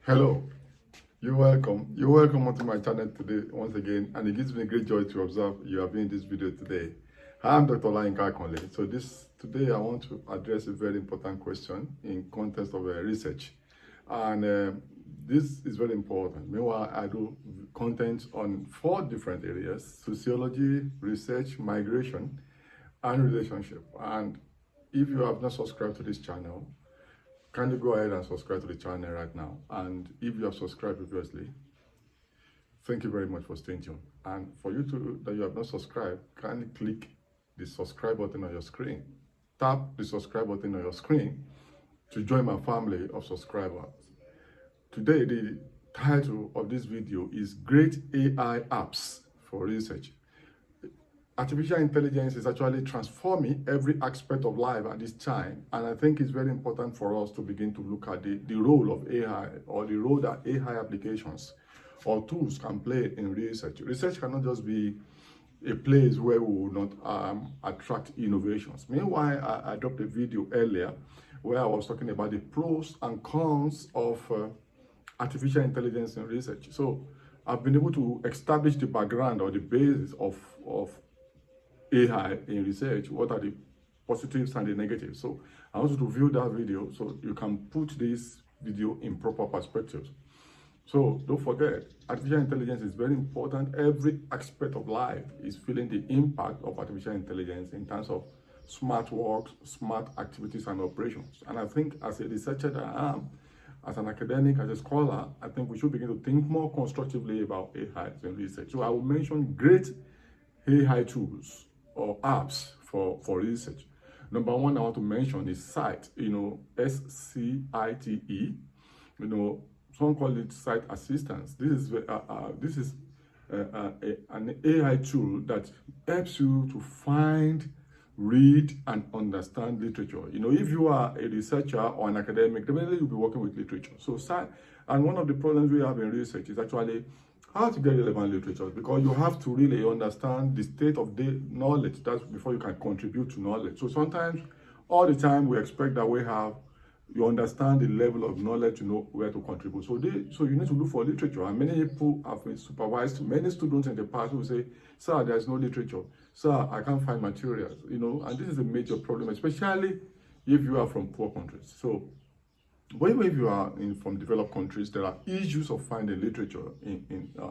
Hello, you're welcome. You're welcome onto my channel today once again, and it gives me great joy to observe you have been in this video today. I'm Dr. Olayinka Akanle. So today I want to address a very important question in context of research, and this is very important. Meanwhile, I do content on 4 different areas: sociology, research, migration, and relationship. And if you have not subscribed to this channel, kindly go ahead and subscribe to the channel right now. And if you have subscribed previously, thank you very much for staying tuned. And for you that you have not subscribed, kindly click the subscribe button on your screen. Tap the subscribe button on your screen to join my family of subscribers. Today, the title of this video is Great AI Apps for Research. Artificial intelligence is actually transforming every aspect of life at this time, and I think it's very important for us to begin to look at the role of AI, or the role that AI applications or tools can play in research. Research cannot just be a place where we will not attract innovations. Meanwhile, I dropped a video earlier where I was talking about the pros and cons of artificial intelligence in research. So I've been able to establish the background or the basis of AI in research. What are the positives and the negatives? So I want you to view that video so you can put this video in proper perspectives. So don't forget, artificial intelligence is very important. Every aspect of life is feeling the impact of artificial intelligence in terms of smart work, smart activities and operations. And I think as a researcher that I am, as an academic, as a scholar, I think we should begin to think more constructively about AI in research. So I will mention great AI tools or apps for research. Number one I want to mention is SCITE, SCITE. Some call it site assistance. This is an AI tool that helps you to find, read, and understand literature. If you are a researcher or an academic, definitely you'll be working with literature. So SCITE, and one of the problems we have in research is actually how to get relevant literature, because you have to really understand the state of the knowledge. That's before you can contribute to knowledge. So sometimes, all the time, we expect that you understand the level of knowledge to know where to contribute. So you need to look for literature. And many people have been supervised, many students in the past who say, "Sir, there's no literature. Sir, I can't find materials." And this is a major problem, especially if you are from poor countries. So but even if you are from developed countries, there are issues of finding literature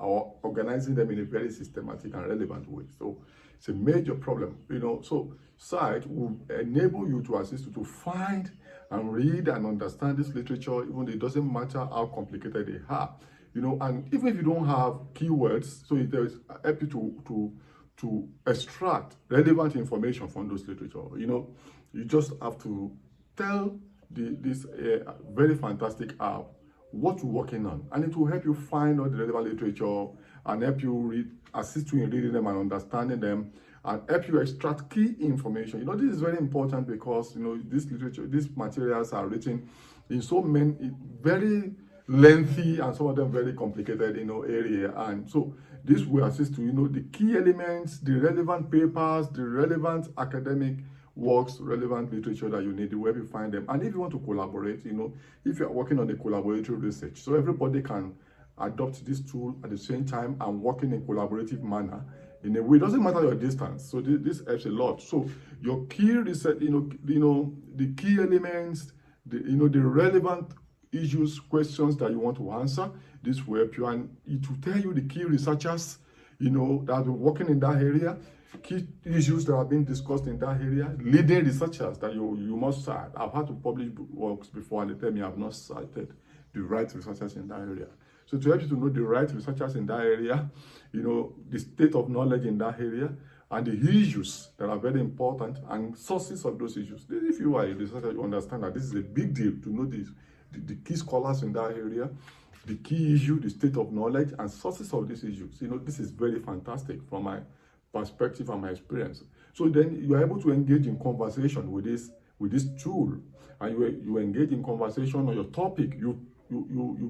or organizing them in a very systematic and relevant way. So it's a major problem, So SCITE will enable you to assist you to find and read and understand this literature, even though it doesn't matter how complicated they are, And even if you don't have keywords, so it does help you to extract relevant information from those literature. You just have to tell this very fantastic app what you're working on, and it will help you find all the relevant literature and help you assist you in reading them and understanding them, and help you extract key information. This is very important because these materials are written in so many very lengthy and some of them very complicated area, and so this will assist you the key elements, the relevant papers, the relevant academic works, relevant literature that you need, where you find them. And if you want to collaborate, if you're working on a collaborative research, so everybody can adopt this tool at the same time and work in a collaborative manner in a way. It doesn't matter your distance. So this helps a lot. So your key research, the key elements, the relevant issues, questions that you want to answer, this will help you, and it will tell you the key researchers, that have been working in that area, key issues that have been discussed in that area, leading researchers that you must cite. I've had to publish works before and they tell me I've not cited the right researchers in that area. So to help you to know the right researchers in that area, the state of knowledge in that area, and the issues that are very important and sources of those issues. If you are a researcher, you understand that this is a big deal to know the key scholars in that area, the key issue, the state of knowledge, and sources of these issues. This is very fantastic from my perspective and my experience. So then you are able to engage in conversation with this tool, and you engage in conversation on your topic. You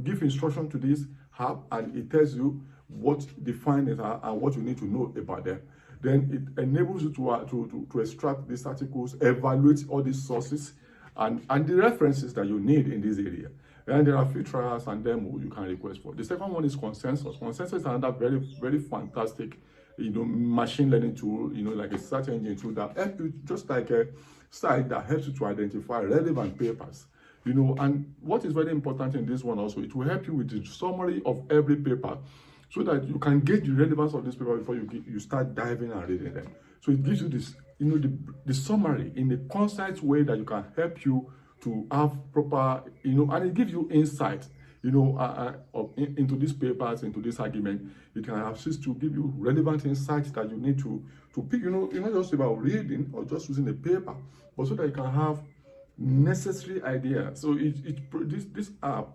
give instruction to this app, and it tells you what the findings are and what you need to know about them. Then it enables you to extract these articles, evaluate all these sources, and the references that you need in this area. And there are free trials and demo you can request for. The second one is Consensus. Consensus is another very, very fantastic, machine learning tool, like a search engine tool that helps you, just like a site that helps you to identify relevant papers. And what is very important in this one also, it will help you with the summary of every paper so that you can gauge the relevance of this paper before you start diving and reading them. So it gives you this, the summary in a concise way that you can help you to have proper, and it gives you insight, into these papers, into this argument. It can assist to give you relevant insights that you need to pick, not just about reading or just using a paper, but so that you can have necessary ideas. So this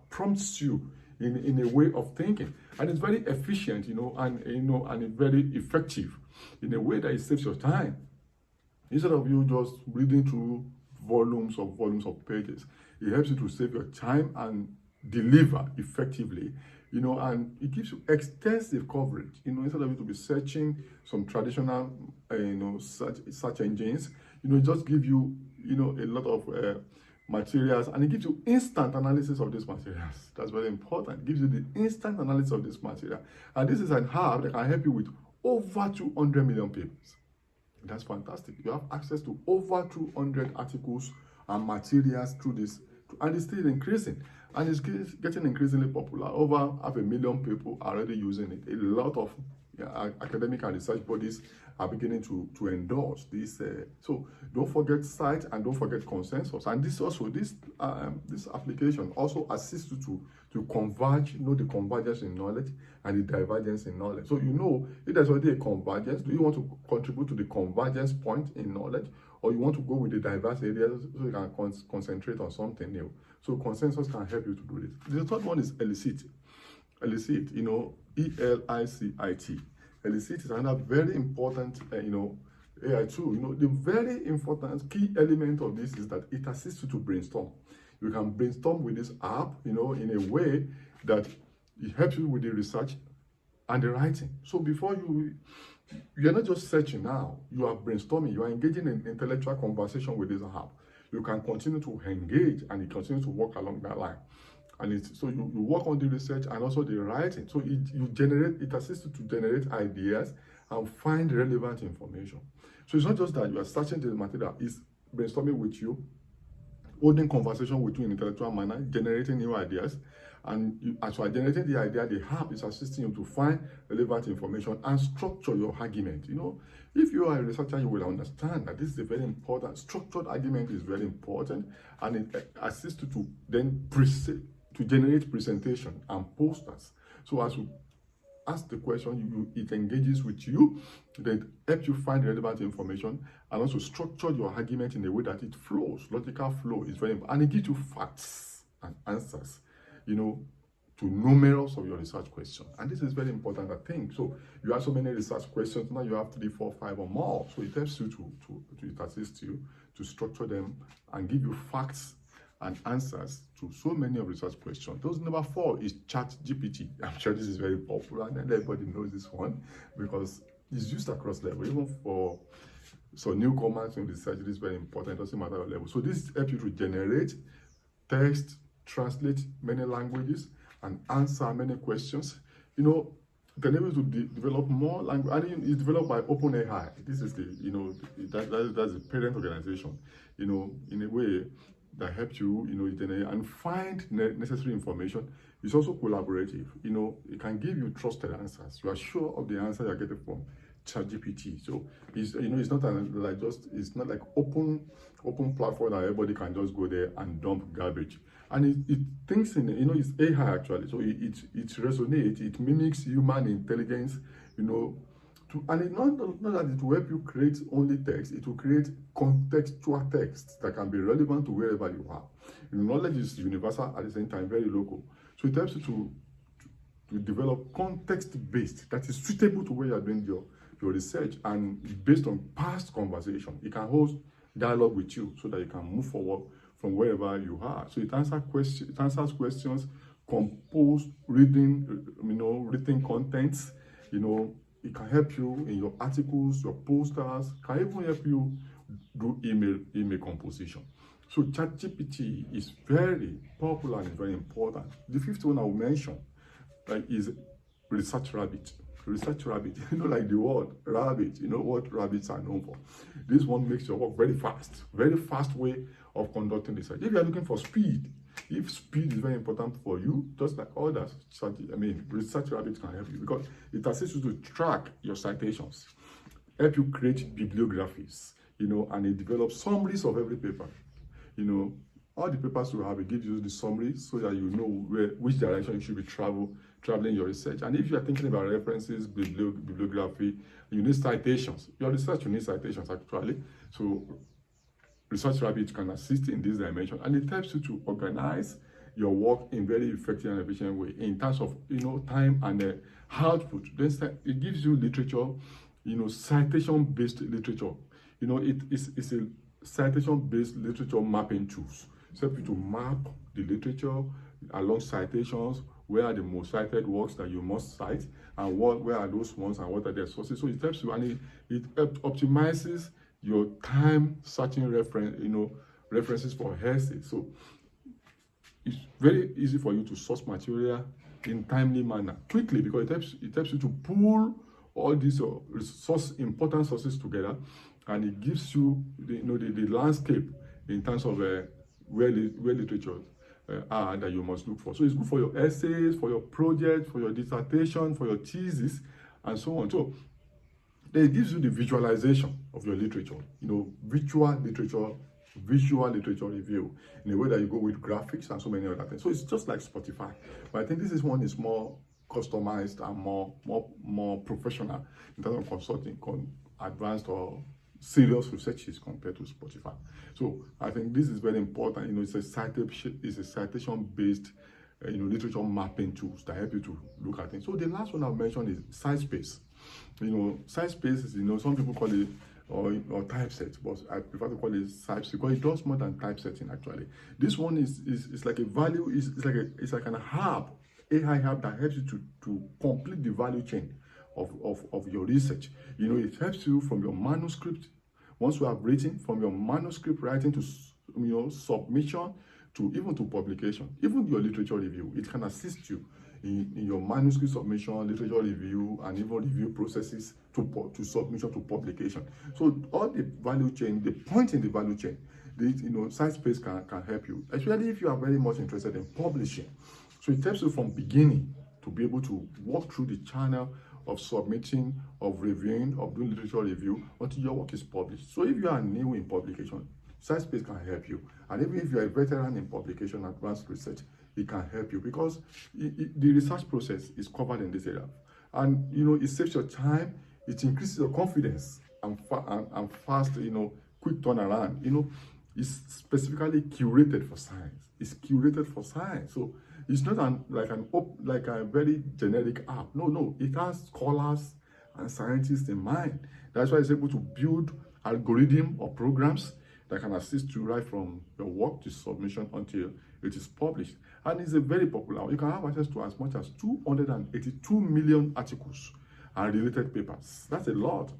prompts you in a way of thinking, and it's very efficient, and it's very effective in a way that it saves your time. Instead of you just reading through volumes of pages, it helps you to save your time and deliver effectively, and it gives you extensive coverage, instead of you to be searching some traditional, search engines, it just gives you, a lot of materials, and it gives you instant analysis of these materials. That's very important. It gives you the instant analysis of this material, and this is an app that can help you with over 200 million papers. That's fantastic. You have access to over 200 articles and materials through this, and it's still increasing, and it's getting increasingly popular. Over 500,000 people are already using it. A lot of academic and research bodies are beginning to endorse this. So don't forget site, and don't forget Consensus. And this application also assists you to converge, the convergence in knowledge and the divergence in knowledge. So if there's already a convergence, do you want to contribute to the convergence point in knowledge, or you want to go with the diverse areas so you can concentrate on something new? So Consensus can help you to do this. The third one is Elicit. Elicit, ELICIT. Elicit is another very important, AI tool. The very important key element of this is that it assists you to brainstorm. You can brainstorm with this app, in a way that it helps you with the research and the writing. So before you're not just searching now, you are brainstorming, you are engaging in intellectual conversation with this app. You can continue to engage, and you continue to work along that line. And so you work on the research and also the writing. So it assists you to generate ideas and find relevant information. So it's not just that you are searching the material, it's brainstorming with you, holding conversation with you in intellectual manner, generating new ideas. And as you are generating the idea, the app is assisting you to find relevant information and structure your argument. If you are a researcher, you will understand that this is a very important. Structured argument is very important, and it assists you to then to generate presentation and posters. So as you ask the question, it engages with you, then helps you find relevant information, and also structure your argument in a way that it flows. Logical flow is very important, and it gives you facts and answers, to numerous of your research questions. And this is very important, I think. So you have so many research questions, now you have 3, 4, 5 or more. So it helps you to assist you to structure them and give you facts and answers to so many of research questions. Those number 4 is ChatGPT. I'm sure this is very popular, and everybody knows this one because it's used across level, even for newcomers in research. It is very important. It doesn't matter what level. So this helps you to generate text, translate many languages, and answer many questions. You can able to develop more language, and it's developed by OpenAI. This is that's the parent organization, in a way that helps you, generate and find necessary information. It's also collaborative. It can give you trusted answers. You are sure of the answer you're getting from ChatGPT. So it's it's not like open platform that everybody can just go there and dump garbage. And it thinks in, it's AI actually. So it resonates, it mimics human intelligence, and it's not that it will help you create only text, it will create contextual text that can be relevant to wherever you are. Knowledge is universal, at the same time very local. So it helps you to develop context-based, that is suitable to where you're doing your research, and based on past conversation. It can host dialogue with you so that you can move forward from wherever you are. So it answers questions, compose written contents. It can help you in your articles, your posters, can even help you do email composition. So ChatGPT is very popular and very important. The fifth one I will mention is Research Rabbit. Research Rabbit, like the word rabbit, what rabbits are known for. This one makes your work very fast way of conducting research. If you are looking for speed, if speed is very important for you, just like others, Research Rabbit can help you because it assists you to track your citations, help you create bibliographies, and it develops summaries of every paper. All the papers you have, it gives you the summary so that you know which direction you should be traveling your research. And if you are thinking about references, bibliography, you need citations. Your research, you need citations actually. So Research Rabbit can assist in this dimension, and it helps you to organize your work in very effective and efficient way in terms of time and output. Then it gives you literature, citation-based literature. It's a citation-based literature mapping tools. It's help you to map the literature along citations. Where are the most cited works that you must cite, and where are those ones, and what are their sources? So it helps you, and it optimizes your time searching references for essays. So it's very easy for you to source material in timely manner, quickly, because it helps you to pull all these important sources together, and it gives you the landscape in terms of where literature are that you must look for. So it's good for your essays, for your project, for your dissertation, for your thesis, and so on. So it gives you the visualization of your literature, visual literature review in a way that you go with graphics and so many other things. So it's just like Spotify, but I think this one is more customized and more professional in terms of consulting, advanced or serious researches compared to Spotify. So I think this is very important. It's a citation-based literature mapping tools that help you to look at things. So the last one I've mentioned is SciSpace. SciSpace is, some people call it or typeset, but I prefer to call it SciSpace because it does more than typesetting actually. This one is like a value, it's like an hub, AI hub that helps you to complete the value chain of your research. It helps you from your manuscript, once you have written, from your manuscript writing to submission to publication. Even your literature review, it can assist you in your manuscript submission, literature review, and even review processes to submission to publication. So all the value chain, the point in the value chain, SciSpace can help you, especially if you are very much interested in publishing. So it helps you from beginning to be able to walk through the channel of submitting, of reviewing, of doing literature review until your work is published. So if you are new in publication, SciSpace can help you. And even if you are a veteran in publication, advanced research, it can help you because the research process is covered in this area. And it saves your time, it increases your confidence and fast, quick turnaround. It's specifically curated for science. It's curated for science. So it's not like a very generic app. No, it has scholars and scientists in mind. That's why it's able to build algorithm or programs that can assist you right from your work to submission until it is published. And it's a very popular. You can have access to as much as 282 million articles and related papers. That's a lot.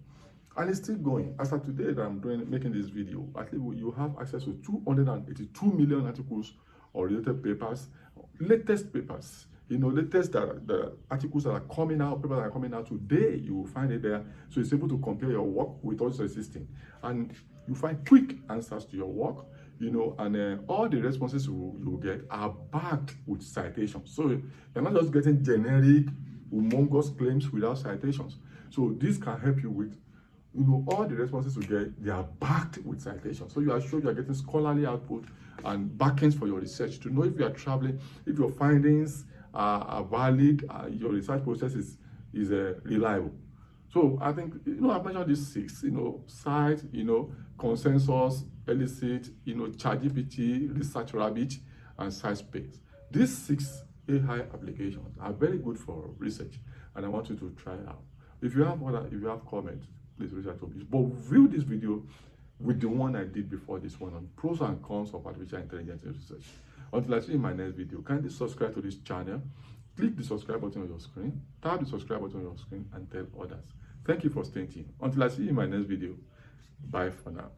And it's still going. As of today that I'm making this video, at least you have access to 282 million articles or related papers, latest papers. Latest the articles that are coming out, papers that are coming out today, you will find it there. So it's able to compare your work with what's existing. And you find quick answers to your work, and all the responses you will get are backed with citations. So you're not just getting generic, humongous claims without citations. So this can help you with, all the responses you get, they are backed with citations. So you are sure you are getting scholarly output and backends for your research to know if you are traveling, if your findings are valid, your research process is reliable. So I think, I've mentioned these 6, Cite, Consensus, Elicit, ChatGPT, Research Rabbit, and SciSpace. These 6 AI applications are very good for research, and I want you to try it out. If you have comments, please reach out to me. But view this video with the one I did before this one on pros and cons of artificial intelligence in research. Until I see you in my next video, kindly subscribe to this channel. Click the subscribe button on your screen, tap the subscribe button on your screen, and tell others. Thank you for staying tuned. Until I see you in my next video, bye for now.